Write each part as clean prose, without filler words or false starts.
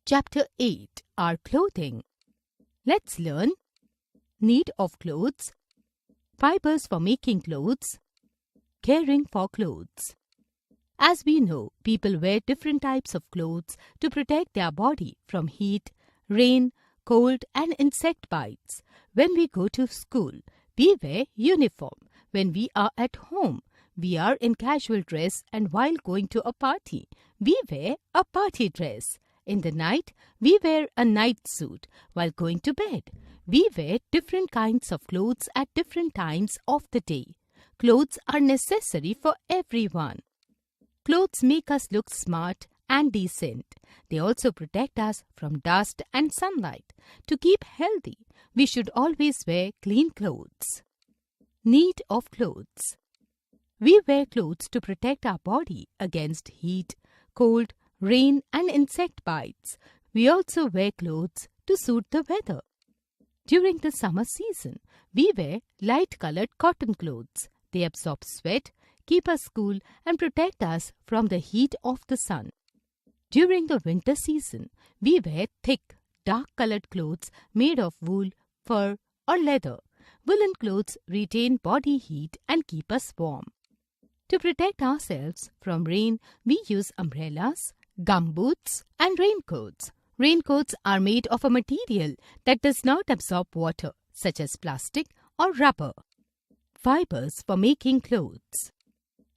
Chapter 8 Our Clothing. Let's learn need of clothes, fibers for making clothes, caring for clothes. As we know, people wear different types of clothes to protect their body from heat, rain, cold and insect bites. When we go to school, we wear uniform. When we are at home, we are in casual dress, and while going to a party, we wear a party dress. In the night, we wear a night suit. While going to bed, we wear different kinds of clothes at different times of the day. Clothes are necessary for everyone. Clothes make us look smart and decent. They also protect us from dust and sunlight. To keep healthy, we should always wear clean clothes. Need of clothes. We wear clothes to protect our body against heat, cold, rain and insect bites. We also wear clothes to suit the weather. During the summer season, we wear light-colored cotton clothes. They absorb sweat, keep us cool and protect us from the heat of the sun. During the winter season, we wear thick, dark-colored clothes made of wool, fur or leather. Woolen clothes retain body heat and keep us warm. To protect ourselves from rain, we use umbrellas, gumboots and raincoats. Raincoats are made of a material that does not absorb water, such as plastic or rubber. Fibers for making clothes.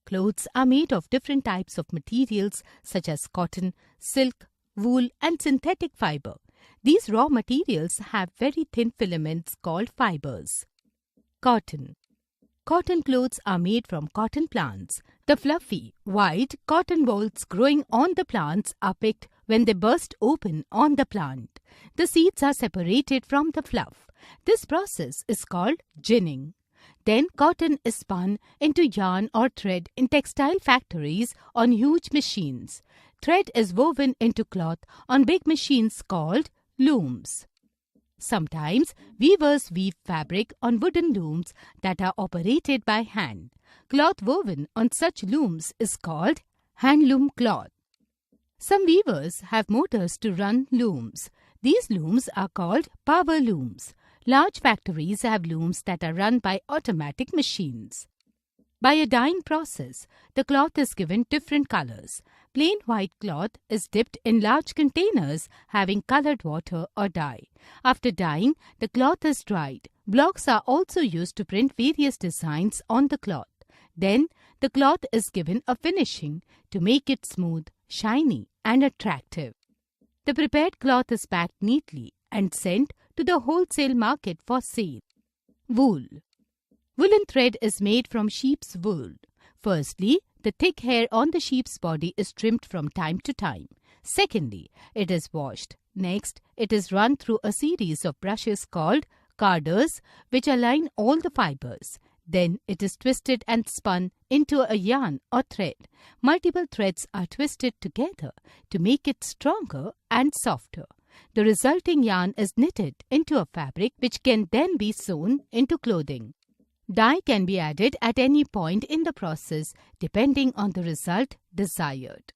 Clothes are made of different types of materials such as cotton, silk, wool and synthetic fiber. These raw materials have very thin filaments called fibers. Cotton. Cotton clothes are made from cotton plants. The fluffy, white cotton bolls growing on the plants are picked when they burst open on the plant. The seeds are separated from the fluff. This process is called ginning. Then cotton is spun into yarn or thread in textile factories on huge machines. Thread is woven into cloth on big machines called looms. Sometimes weavers weave fabric on wooden looms that are operated by hand. Cloth woven on such looms is called handloom cloth. Some weavers have motors to run looms. These looms are called power looms. Large factories have looms that are run by automatic machines. By a dyeing process, the cloth is given different colors. Plain white cloth is dipped in large containers having colored water or dye. After dyeing, the cloth is dried. Blocks are also used to print various designs on the cloth. Then, the cloth is given a finishing to make it smooth, shiny and attractive. The prepared cloth is packed neatly and sent to the wholesale market for sale. Wool. Woolen thread is made from sheep's wool. Firstly, the thick hair on the sheep's body is trimmed from time to time. Secondly, it is washed. Next, it is run through a series of brushes called carders, which align all the fibers. Then it is twisted and spun into a yarn or thread. Multiple threads are twisted together to make it stronger and softer. The resulting yarn is knitted into a fabric which can then be sewn into clothing. Dye can be added at any point in the process depending on the result desired.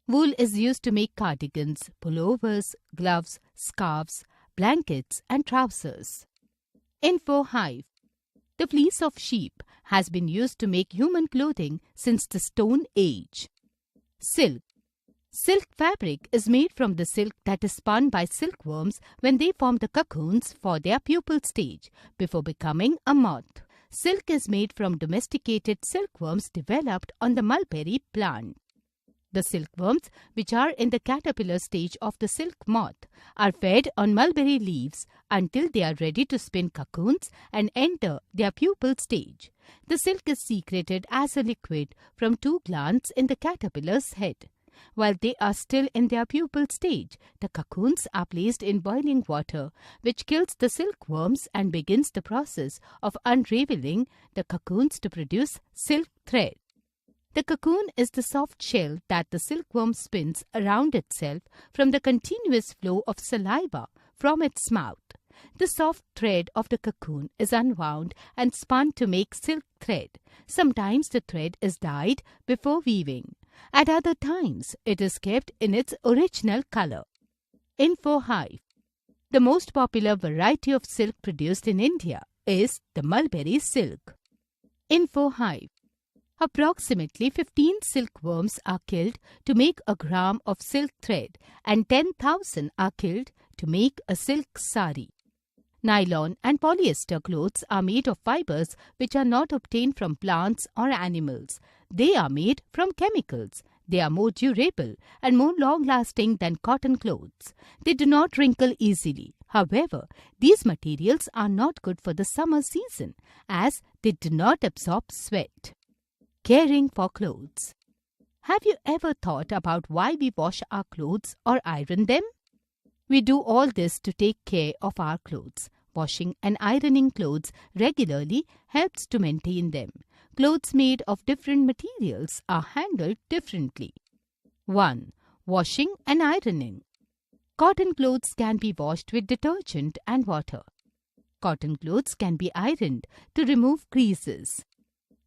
Wool is used to make cardigans, pullovers, gloves, scarves, blankets and trousers. Info Hive. The fleece of sheep has been used to make human clothing since the Stone Age. Silk. Silk fabric is made from the silk that is spun by silkworms when they form the cocoons for their pupal stage before becoming a moth. Silk is made from domesticated silkworms developed on the mulberry plant. The silkworms, which are in the caterpillar stage of the silk moth, are fed on mulberry leaves until they are ready to spin cocoons and enter their pupal stage. The silk is secreted as a liquid from two glands in the caterpillar's head. While they are still in their pupal stage, the cocoons are placed in boiling water, which kills the silkworms and begins the process of unraveling the cocoons to produce silk thread. The cocoon is the soft shell that the silkworm spins around itself from the continuous flow of saliva from its mouth. The soft thread of the cocoon is unwound and spun to make silk thread. Sometimes the thread is dyed before weaving. At other times, it is kept in its original color. Info Hive. The most popular variety of silk produced in India is the mulberry silk. Info Hive. Approximately 15 silkworms are killed to make a gram of silk thread and 10,000 are killed to make a silk sari. Nylon and polyester clothes are made of fibers which are not obtained from plants or animals. They are made from chemicals. They are more durable and more long-lasting than cotton clothes. They do not wrinkle easily. However, these materials are not good for the summer season as they do not absorb sweat. Caring for clothes. Have you ever thought about why we wash our clothes or iron them? We do all this to take care of our clothes. Washing and ironing clothes regularly helps to maintain them. Clothes made of different materials are handled differently. 1. Washing and ironing. Cotton clothes can be washed with detergent and water. Cotton clothes can be ironed to remove creases.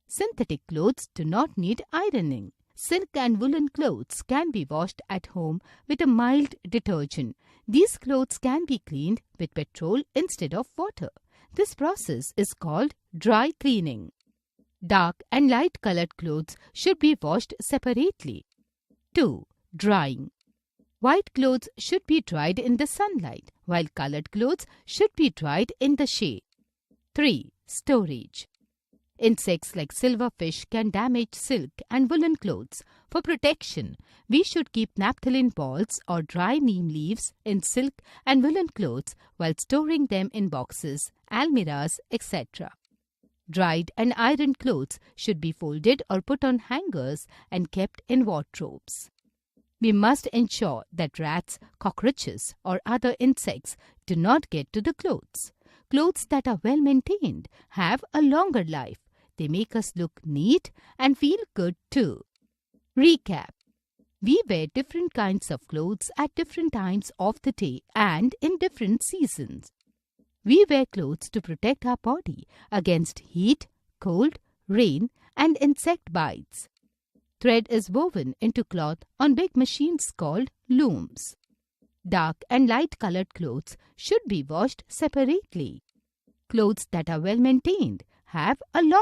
Synthetic clothes do not need ironing. Silk and woolen clothes can be washed at home with a mild detergent. These clothes can be cleaned with petrol instead of water. This process is called dry cleaning. Dark and light colored clothes should be washed separately. 2. Drying. White clothes should be dried in the sunlight, while colored clothes should be dried in the shade. 3. Storage. Insects like silverfish can damage silk and woolen clothes. For protection, we should keep naphthalene balls or dry neem leaves in silk and woolen clothes while storing them in boxes, almirahs, etc. Dried and ironed clothes should be folded or put on hangers and kept in wardrobes. We must ensure that rats, cockroaches, or other insects do not get to the clothes. Clothes that are well maintained have a longer life. They make us look neat and feel good too. Recap. We wear different kinds of clothes at different times of the day and in different seasons. We wear clothes to protect our body against heat, cold, rain, and insect bites. Thread is woven into cloth on big machines called looms. Dark and light colored clothes should be washed separately. Clothes that are well maintained have a long